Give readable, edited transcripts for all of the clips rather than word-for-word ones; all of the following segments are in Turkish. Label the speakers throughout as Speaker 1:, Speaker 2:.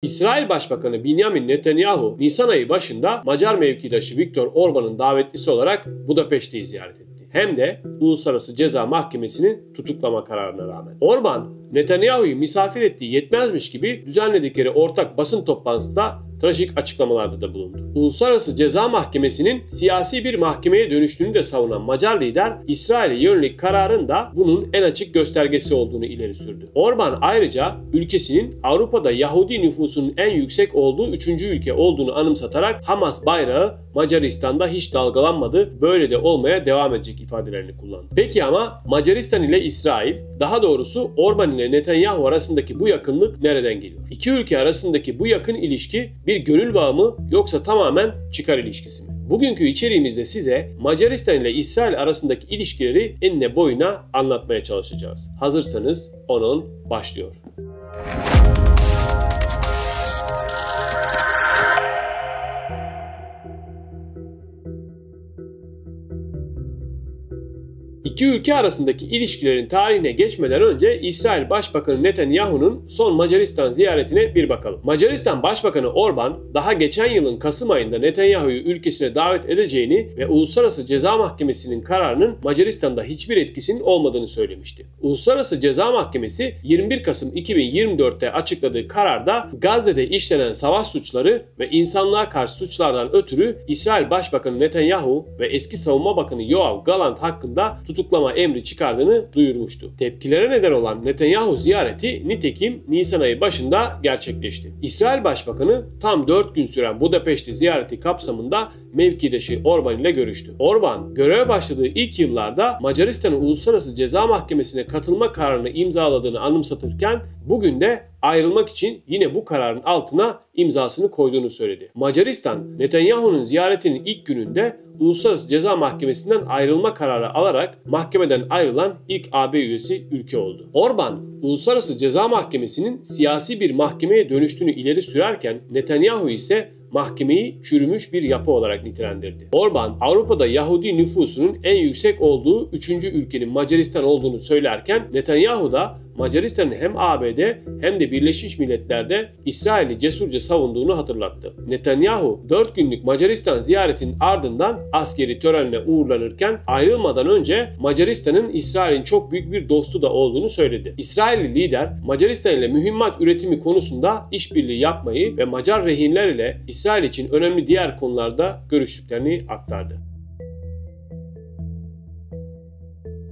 Speaker 1: İsrail Başbakanı Benjamin Netanyahu, Nisan ayı başında Macar mevkidaşı Viktor Orban'ın davetlisi olarak Budapeşte'yi ziyaret etti. Hem de Uluslararası Ceza Mahkemesi'nin tutuklama kararına rağmen. Orban, Netanyahu'yu misafir ettiği yetmezmiş gibi düzenledikleri ortak basın toplantısında trajik açıklamalarda da bulundu. Uluslararası Ceza Mahkemesi'nin siyasi bir mahkemeye dönüştüğünü de savunan Macar lider, İsrail'e yönelik kararın da bunun en açık göstergesi olduğunu ileri sürdü. Orban ayrıca ülkesinin Avrupa'da Yahudi nüfusunun en yüksek olduğu 3. ülke olduğunu anımsatarak Hamas bayrağı Macaristan'da hiç dalgalanmadı, böyle de olmaya devam edecek ifadelerini kullandı. Peki ama Macaristan ile İsrail, daha doğrusu Orban ile Netanyahu arasındaki bu yakınlık nereden geliyor? İki ülke arasındaki bu yakın ilişki bir gönül bağı mı yoksa tamamen çıkar ilişkisi mi? Bugünkü içeriğimizde size Macaristan ile İsrail arasındaki ilişkileri enine boyuna anlatmaya çalışacağız. Hazırsanız 10-10 başlıyor. İki ülke arasındaki ilişkilerin tarihine geçmeden önce İsrail Başbakanı Netanyahu'nun son Macaristan ziyaretine bir bakalım. Macaristan Başbakanı Orban, daha geçen yılın Kasım ayında Netanyahu'yu ülkesine davet edeceğini ve Uluslararası Ceza Mahkemesi'nin kararının Macaristan'da hiçbir etkisinin olmadığını söylemişti. Uluslararası Ceza Mahkemesi 21 Kasım 2024'te açıkladığı kararda Gazze'de işlenen savaş suçları ve insanlığa karşı suçlardan ötürü İsrail Başbakanı Netanyahu ve eski Savunma Bakanı Yoav Gallant hakkında tutuklama emri çıkardığını duyurmuştu. Tepkilere neden olan Netanyahu ziyareti nitekim Nisan ayı başında gerçekleşti. İsrail Başbakanı tam 4 gün süren Budapeşte ziyareti kapsamında mevkidaşı Orban ile görüştü. Orban, göreve başladığı ilk yıllarda Macaristan'ın Uluslararası Ceza Mahkemesi'ne katılma kararını imzaladığını anımsatırken bugün de ayrılmak için yine bu kararın altına imzasını koyduğunu söyledi. Macaristan, Netanyahu'nun ziyaretinin ilk gününde Uluslararası Ceza Mahkemesi'nden ayrılma kararı alarak mahkemeden ayrılan ilk AB üyesi ülke oldu. Orban, Uluslararası Ceza Mahkemesi'nin siyasi bir mahkemeye dönüştüğünü ileri sürerken Netanyahu ise mahkemeyi çürümüş bir yapı olarak nitelendirdi. Orban, Avrupa'da Yahudi nüfusunun en yüksek olduğu 3. ülkenin Macaristan olduğunu söylerken Netanyahu da Macaristan'ın hem ABD hem de Birleşmiş Milletler'de İsrail'i cesurca savunduğunu hatırlattı. Netanyahu 4 günlük Macaristan ziyaretinin ardından askeri törenle uğurlanırken ayrılmadan önce Macaristan'ın İsrail'in çok büyük bir dostu da olduğunu söyledi. İsrailli lider Macaristan ile mühimmat üretimi konusunda işbirliği yapmayı ve Macar rehinler ile İsrail için önemli diğer konularda görüştüklerini aktardı.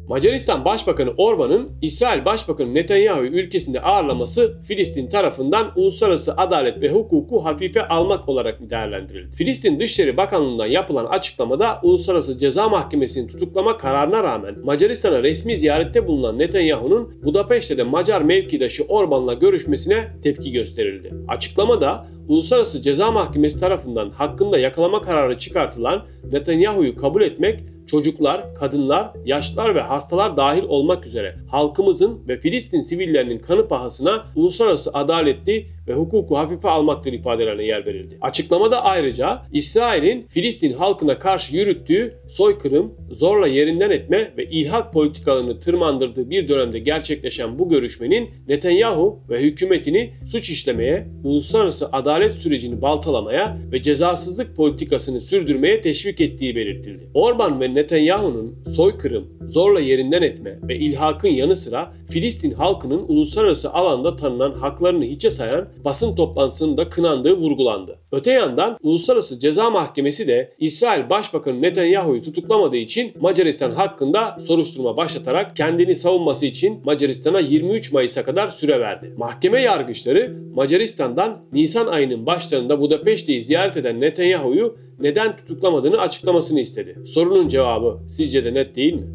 Speaker 1: Macaristan Başbakanı Orban'ın İsrail Başbakanı Netanyahu'yu ülkesinde ağırlaması Filistin tarafından uluslararası adalet ve hukuku hafife almak olarak değerlendirildi. Filistin Dışişleri Bakanlığı'ndan yapılan açıklamada Uluslararası Ceza Mahkemesi'nin tutuklama kararına rağmen Macaristan'a resmi ziyarette bulunan Netanyahu'nun Budapeşte'de Macar mevkidaşı Orban'la görüşmesine tepki gösterildi. Açıklamada Uluslararası Ceza Mahkemesi tarafından hakkında yakalama kararı çıkartılan Netanyahu'yu kabul etmek, çocuklar, kadınlar, yaşlılar ve hastalar dahil olmak üzere halkımızın ve Filistin sivillerinin kanı pahasına uluslararası adaletli ve hukuku hafife almaktır ifadelerine yer verildi. Açıklamada ayrıca İsrail'in Filistin halkına karşı yürüttüğü soykırım, zorla yerinden etme ve ilhak politikalarını tırmandırdığı bir dönemde gerçekleşen bu görüşmenin Netanyahu ve hükümetini suç işlemeye, uluslararası adalet sürecini baltalamaya ve cezasızlık politikasını sürdürmeye teşvik ettiği belirtildi. Orban ve Netanyahu'nun soykırım, zorla yerinden etme ve ilhakın yanı sıra Filistin halkının uluslararası alanda tanınan haklarını hiçe sayan basın toplantısının da kınandığı vurgulandı. Öte yandan Uluslararası Ceza Mahkemesi de İsrail Başbakanı Netanyahu'yu tutuklamadığı için Macaristan hakkında soruşturma başlatarak kendini savunması için Macaristan'a 23 Mayıs'a kadar süre verdi. Mahkeme yargıçları Macaristan'dan Nisan ayının başlarında Budapeşte'yi ziyaret eden Netanyahu'yu neden tutuklamadığını açıklamasını istedi. Sorunun cevabı sizce de net değil mi?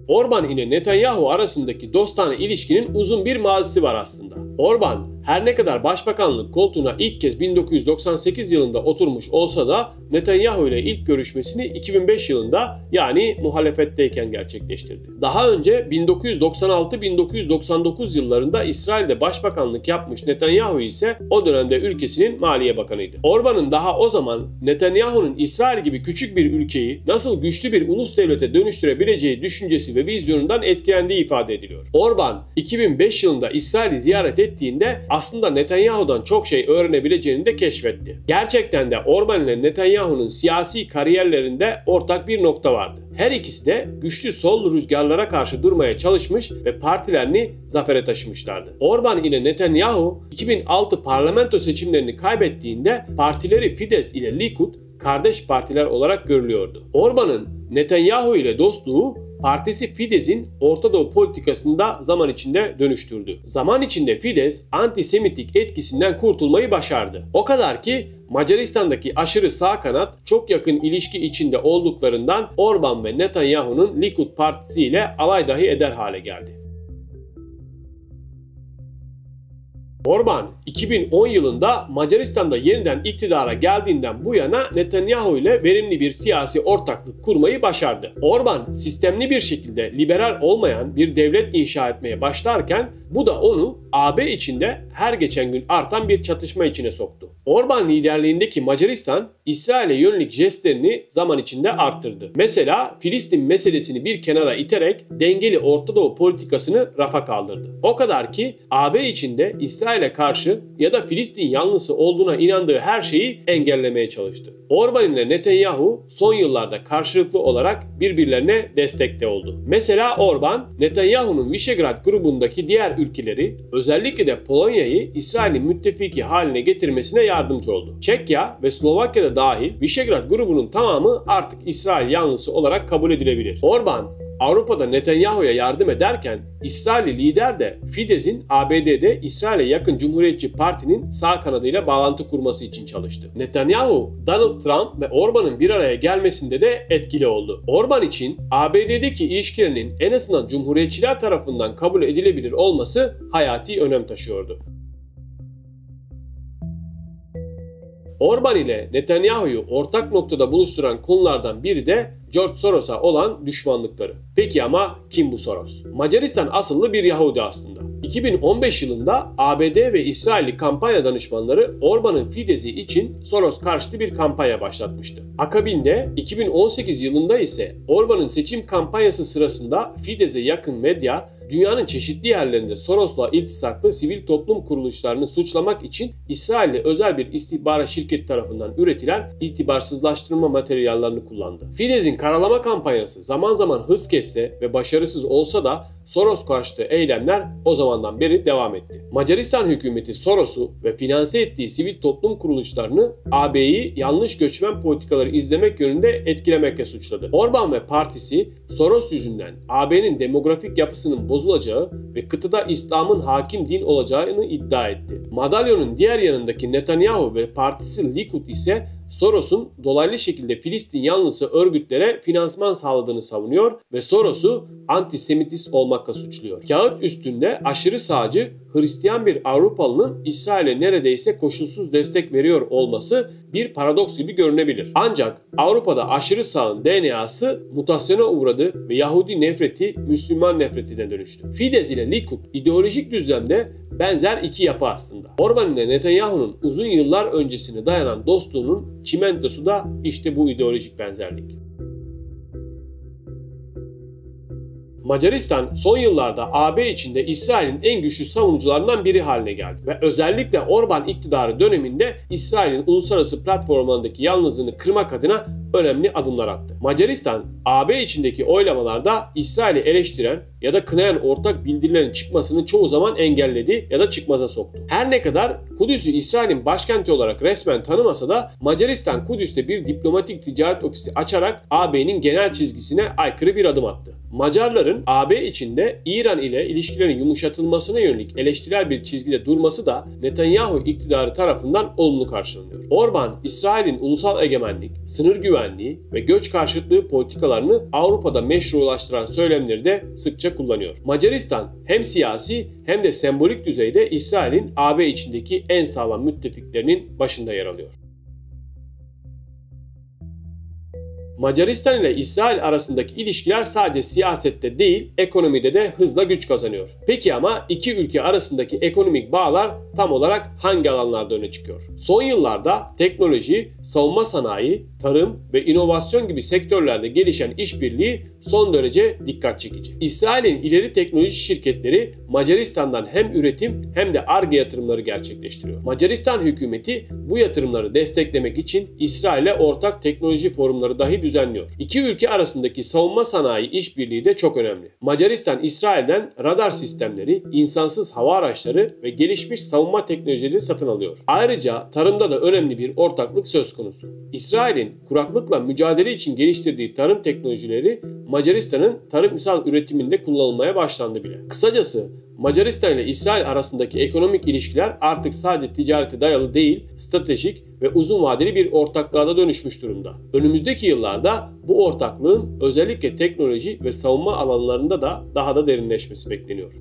Speaker 1: Orban ile Netanyahu arasındaki dostane ilişkinin uzun bir mazisi var aslında. Orban Her ne kadar başbakanlık koltuğuna ilk kez 1998 yılında oturmuş olsa da Netanyahu ile ilk görüşmesini 2005 yılında, yani muhalefetteyken gerçekleştirdi. Daha önce 1996-1999 yıllarında İsrail'de başbakanlık yapmış Netanyahu ise o dönemde ülkesinin Maliye Bakanıydı. Orban'ın daha o zaman Netanyahu'nun İsrail gibi küçük bir ülkeyi nasıl güçlü bir ulus devlete dönüştürebileceği düşüncesi ve vizyonundan etkilendiği ifade ediliyor. Orban 2005 yılında İsrail'i ziyaret ettiğinde aslında Netanyahu'dan çok şey öğrenebileceğini de keşfetti. Gerçekten de Orban ile Netanyahu'nun siyasi kariyerlerinde ortak bir nokta vardı. Her ikisi de güçlü sol rüzgarlara karşı durmaya çalışmış ve partilerini zafere taşımışlardı. Orban ile Netanyahu 2006 parlamento seçimlerini kaybettiğinde partileri Fidesz ile Likud kardeş partiler olarak görülüyordu. Orban'ın Netanyahu ile dostluğu partisi Fidesz'in Orta Doğu politikasında zaman içinde dönüştürdü. Zaman içinde Fidesz antisemitik etkisinden kurtulmayı başardı. O kadar ki Macaristan'daki aşırı sağ kanat çok yakın ilişki içinde olduklarından Orban ve Netanyahu'nun Likud partisi ile alay dahi eder hale geldi. Orban 2010 yılında Macaristan'da yeniden iktidara geldiğinden bu yana Netanyahu ile verimli bir siyasi ortaklık kurmayı başardı. Orban sistemli bir şekilde liberal olmayan bir devlet inşa etmeye başlarken bu da onu AB içinde her geçen gün artan bir çatışma içine soktu. Orban liderliğindeki Macaristan, İsrail'e yönelik jestlerini zaman içinde arttırdı. Mesela Filistin meselesini bir kenara iterek dengeli Orta Doğu politikasını rafa kaldırdı. O kadar ki AB içinde İsrail'e karşı ya da Filistin yanlısı olduğuna inandığı her şeyi engellemeye çalıştı. Orban ile Netanyahu son yıllarda karşılıklı olarak birbirlerine destekte oldu. Mesela Orban, Netanyahu'nun Visegrad grubundaki diğer ülkeleri, özellikle de Polonya'yı İsrail'in müttefiki haline getirmesine yardımcı oldu. Çekya ve Slovakya'da dahil Visegrad grubunun tamamı artık İsrail yanlısı olarak kabul edilebilir. Orban, Avrupa'da Netanyahu'ya yardım ederken İsrailli lider de Fidesz'in ABD'de İsrail'e yakın Cumhuriyetçi Parti'nin sağ kanadıyla bağlantı kurması için çalıştı. Netanyahu, Donald Trump ve Orban'ın bir araya gelmesinde de etkili oldu. Orban için ABD'deki ilişkilerinin en azından Cumhuriyetçiler tarafından kabul edilebilir olması hayati önem taşıyordu. Orban ile Netanyahu'yu ortak noktada buluşturan konulardan biri de George Soros'a olan düşmanlıkları. Peki ama kim bu Soros? Macaristan asıllı bir Yahudi aslında. 2015 yılında ABD ve İsrailli kampanya danışmanları Orban'ın Fidesz'i için Soros karşıtı bir kampanya başlatmıştı. Akabinde 2018 yılında ise Orban'ın seçim kampanyası sırasında Fidesz'e yakın medya dünyanın çeşitli yerlerinde Soros'la iltisaklı sivil toplum kuruluşlarını suçlamak için İsrail'li özel bir istihbarat şirketi tarafından üretilen itibarsızlaştırma materyallerini kullandı. Fidesz'in karalama kampanyası zaman zaman hız kesse ve başarısız olsa da Soros karşıtı eylemler o zamandan beri devam etti. Macaristan hükümeti Soros'u ve finanse ettiği sivil toplum kuruluşlarını AB'yi yanlış göçmen politikaları izlemek yönünde etkilemekle suçladı. Orban ve partisi Soros yüzünden AB'nin demografik yapısının bozulacağı ve kıtada İslam'ın hakim din olacağını iddia etti. Madalyonun diğer yanındaki Netanyahu ve partisi Likud ise Soros'un dolaylı şekilde Filistin yanlısı örgütlere finansman sağladığını savunuyor ve Soros'u antisemitist olmakla suçluyor. Kağıt üstünde aşırı sağcı Hristiyan bir Avrupalı'nın İsrail'e neredeyse koşulsuz destek veriyor olması bir paradoks gibi görünebilir. Ancak Avrupa'da aşırı sağın DNA'sı mutasyona uğradı ve Yahudi nefreti Müslüman nefretine dönüştü. Fidesz ile Likud ideolojik düzlemde benzer iki yapı aslında. Orban ile Netanyahu'nun uzun yıllar öncesine dayanan dostluğunun çimentosu da işte bu ideolojik benzerlik. Macaristan son yıllarda AB içinde İsrail'in en güçlü savunucularından biri haline geldi ve özellikle Orban iktidarı döneminde İsrail'in uluslararası platformlarındaki yalnızlığını kırmak adına önemli adımlar attı. Macaristan, AB içindeki oylamalarda İsrail'i eleştiren ya da kınayan ortak bildirilerin çıkmasını çoğu zaman engelledi ya da çıkmaza soktu. Her ne kadar Kudüs'ü İsrail'in başkenti olarak resmen tanımasa da Macaristan Kudüs'te bir diplomatik ticaret ofisi açarak AB'nin genel çizgisine aykırı bir adım attı. Macarların AB içinde İran ile ilişkilerin yumuşatılmasına yönelik eleştirel bir çizgide durması da Netanyahu iktidarı tarafından olumlu karşılanıyor. Orban, İsrail'in ulusal egemenlik, sınır güvenliği güvenliği ve göç karşıtlığı politikalarını Avrupa'da meşrulaştıran söylemleri de sıkça kullanıyor. Macaristan hem siyasi hem de sembolik düzeyde İsrail'in AB içindeki en sağlam müttefiklerinin başında yer alıyor. Macaristan ile İsrail arasındaki ilişkiler sadece siyasette değil, ekonomide de hızla güç kazanıyor. Peki ama iki ülke arasındaki ekonomik bağlar tam olarak hangi alanlarda öne çıkıyor? Son yıllarda teknoloji, savunma sanayi, tarım ve inovasyon gibi sektörlerde gelişen işbirliği son derece dikkat çekici. İsrail'in ileri teknoloji şirketleri Macaristan'dan hem üretim hem de Ar-Ge yatırımları gerçekleştiriyor. Macaristan hükümeti bu yatırımları desteklemek için İsrail'e ortak teknoloji forumları dahi düzenliyor. İki ülke arasındaki savunma sanayi işbirliği de çok önemli. Macaristan, İsrail'den radar sistemleri, insansız hava araçları ve gelişmiş savunma teknolojileri satın alıyor. Ayrıca tarımda da önemli bir ortaklık söz konusu. İsrail'in kuraklıkla mücadele için geliştirdiği tarım teknolojileri Macaristan'ın tarımsal üretiminde kullanılmaya başlandı bile. Kısacası Macaristan ile İsrail arasındaki ekonomik ilişkiler artık sadece ticarete dayalı değil, stratejik ve uzun vadeli bir ortaklığa da dönüşmüş durumda. Önümüzdeki yıllarda bu ortaklığın özellikle teknoloji ve savunma alanlarında da daha da derinleşmesi bekleniyor.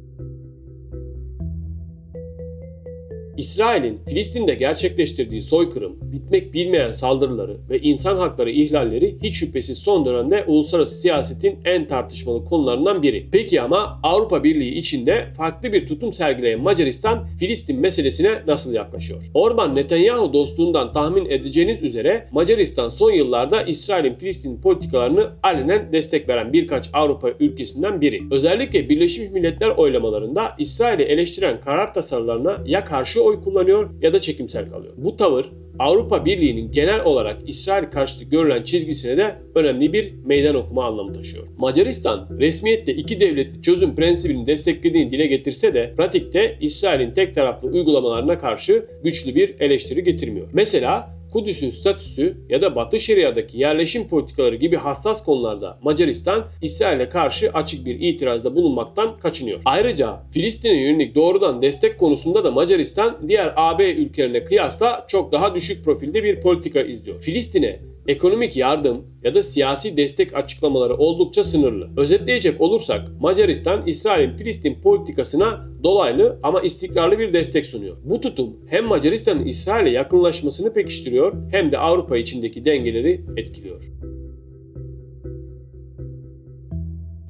Speaker 1: İsrail'in Filistin'de gerçekleştirdiği soykırım, bitmek bilmeyen saldırıları ve insan hakları ihlalleri hiç şüphesiz son dönemde uluslararası siyasetin en tartışmalı konularından biri. Peki ama Avrupa Birliği içinde farklı bir tutum sergileyen Macaristan, Filistin meselesine nasıl yaklaşıyor? Orban-Netanyahu dostluğundan tahmin edeceğiniz üzere Macaristan son yıllarda İsrail'in Filistin politikalarını alenen destek veren birkaç Avrupa ülkesinden biri. Özellikle Birleşmiş Milletler oylamalarında İsrail'i eleştiren karar tasarılarına ya karşı oy kullanıyor ya da çekimsel kalıyor. Bu tavır Avrupa Birliği'nin genel olarak İsrail karşıtı görülen çizgisine de önemli bir meydan okuma anlamı taşıyor. Macaristan resmiyette iki devletli çözüm prensibini desteklediğini dile getirse de pratikte İsrail'in tek taraflı uygulamalarına karşı güçlü bir eleştiri getirmiyor. Mesela Kudüs'ün statüsü ya da Batı Şeria'daki yerleşim politikaları gibi hassas konularda Macaristan, İsrail'e karşı açık bir itirazda bulunmaktan kaçınıyor. Ayrıca Filistin'e yönelik doğrudan destek konusunda da Macaristan diğer AB ülkelerine kıyasla çok daha düşük profilde bir politika izliyor. Filistin'e ekonomik yardım ya da siyasi destek açıklamaları oldukça sınırlı. Özetleyecek olursak Macaristan, İsrail'in Filistin politikasına dolaylı ama istikrarlı bir destek sunuyor. Bu tutum hem Macaristan'ın İsrail'e yakınlaşmasını pekiştiriyor hem de Avrupa içindeki dengeleri etkiliyor.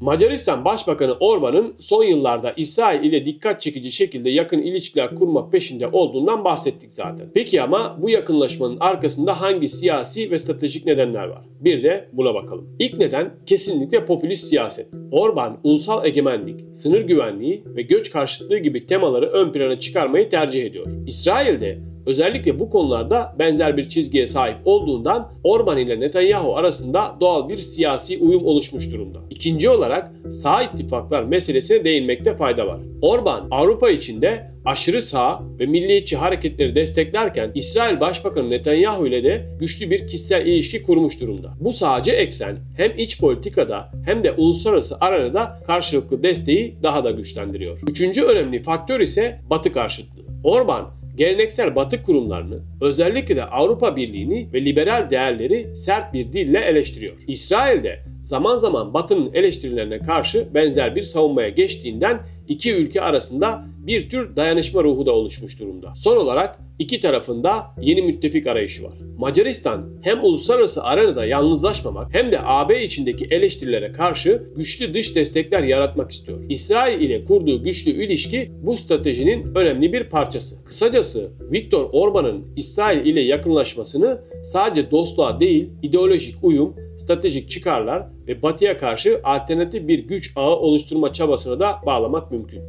Speaker 1: Macaristan Başbakanı Orban'ın son yıllarda İsrail ile dikkat çekici şekilde yakın ilişkiler kurmak peşinde olduğundan bahsettik zaten. Peki ama bu yakınlaşmanın arkasında hangi siyasi ve stratejik nedenler var? Bir de buna bakalım. İlk neden kesinlikle popülist siyaset. Orban, ulusal egemenlik, sınır güvenliği ve göç karşıtlığı gibi temaları ön plana çıkarmayı tercih ediyor. İsrail'de özellikle bu konularda benzer bir çizgiye sahip olduğundan Orban ile Netanyahu arasında doğal bir siyasi uyum oluşmuş durumda. İkinci olarak sağ ittifaklar meselesine değinmekte fayda var. Orban, Avrupa içinde aşırı sağ ve milliyetçi hareketleri desteklerken İsrail Başbakanı Netanyahu ile de güçlü bir kişisel ilişki kurmuş durumda. Bu sağcı eksen hem iç politikada hem de uluslararası arenada karşılıklı desteği daha da güçlendiriyor. Üçüncü önemli faktör ise Batı karşıtlığı. Orban, geleneksel Batı kurumlarını, özellikle de Avrupa Birliği'ni ve liberal değerleri sert bir dille eleştiriyor. İsrail'de zaman zaman Batı'nın eleştirilerine karşı benzer bir savunmaya geçtiğinden iki ülke arasında bir tür dayanışma ruhu da oluşmuş durumda. Son olarak iki tarafında yeni müttefik arayışı var. Macaristan hem uluslararası arenada yalnızlaşmamak hem de AB içindeki eleştirilere karşı güçlü dış destekler yaratmak istiyor. İsrail ile kurduğu güçlü ilişki bu stratejinin önemli bir parçası. Kısacası Viktor Orban'ın İsrail ile yakınlaşmasını sadece dostluğa değil, ideolojik uyum, stratejik çıkarlar ve Batı'ya karşı alternatif bir güç ağı oluşturma çabasına da bağlamak mümkün.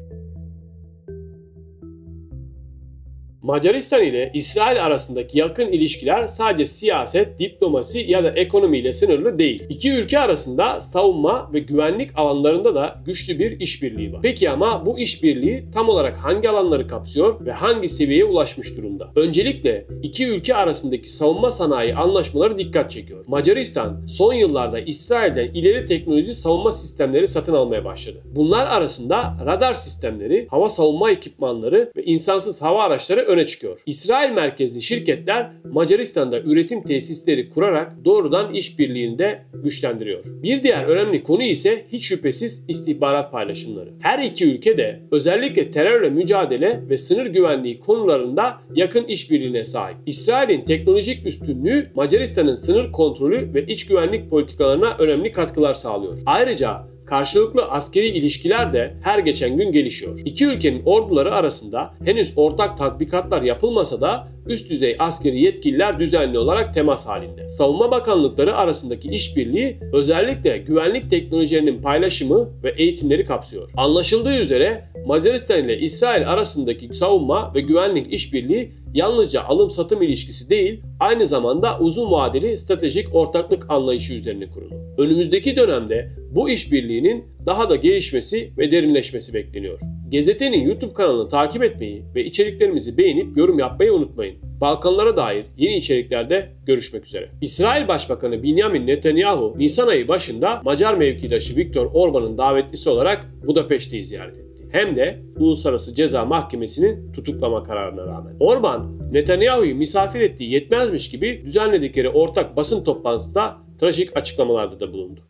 Speaker 1: Macaristan ile İsrail arasındaki yakın ilişkiler sadece siyaset, diplomasi ya da ekonomiyle sınırlı değil. İki ülke arasında savunma ve güvenlik alanlarında da güçlü bir işbirliği var. Peki ama bu işbirliği tam olarak hangi alanları kapsıyor ve hangi seviyeye ulaşmış durumda? Öncelikle iki ülke arasındaki savunma sanayi anlaşmaları dikkat çekiyor. Macaristan son yıllarda İsrail'den ileri teknoloji savunma sistemleri satın almaya başladı. Bunlar arasında radar sistemleri, hava savunma ekipmanları ve insansız hava araçları öne çıkıyor. İsrail merkezli şirketler Macaristan'da üretim tesisleri kurarak doğrudan işbirliğini de güçlendiriyor. Bir diğer önemli konu ise hiç şüphesiz istihbarat paylaşımları. Her iki ülke de özellikle terörle mücadele ve sınır güvenliği konularında yakın işbirliğine sahip. İsrail'in teknolojik üstünlüğü Macaristan'ın sınır kontrolü ve iç güvenlik politikalarına önemli katkılar sağlıyor. Ayrıca karşılıklı askeri ilişkiler de her geçen gün gelişiyor. İki ülkenin orduları arasında henüz ortak tatbikatlar yapılmasa da üst düzey askeri yetkililer düzenli olarak temas halinde. Savunma bakanlıkları arasındaki işbirliği özellikle güvenlik teknolojilerinin paylaşımı ve eğitimleri kapsıyor. Anlaşıldığı üzere Macaristan ile İsrail arasındaki savunma ve güvenlik işbirliği yalnızca alım-satım ilişkisi değil, aynı zamanda uzun vadeli stratejik ortaklık anlayışı üzerine kurulu. Önümüzdeki dönemde bu işbirliğinin daha da gelişmesi ve derinleşmesi bekleniyor. Gazetenin YouTube kanalını takip etmeyi ve içeriklerimizi beğenip yorum yapmayı unutmayın. Balkanlara dair yeni içeriklerde görüşmek üzere. İsrail Başbakanı Benjamin Netanyahu, Nisan ayı başında Macar mevkidaşı Viktor Orban'ın davetlisi olarak Budapeşte'yi ziyaret etti. Hem de Uluslararası Ceza Mahkemesi'nin tutuklama kararına rağmen. Orban, Netanyahu'yu misafir ettiği yetmezmiş gibi düzenledikleri ortak basın toplantısında trajik açıklamalarda da bulundu.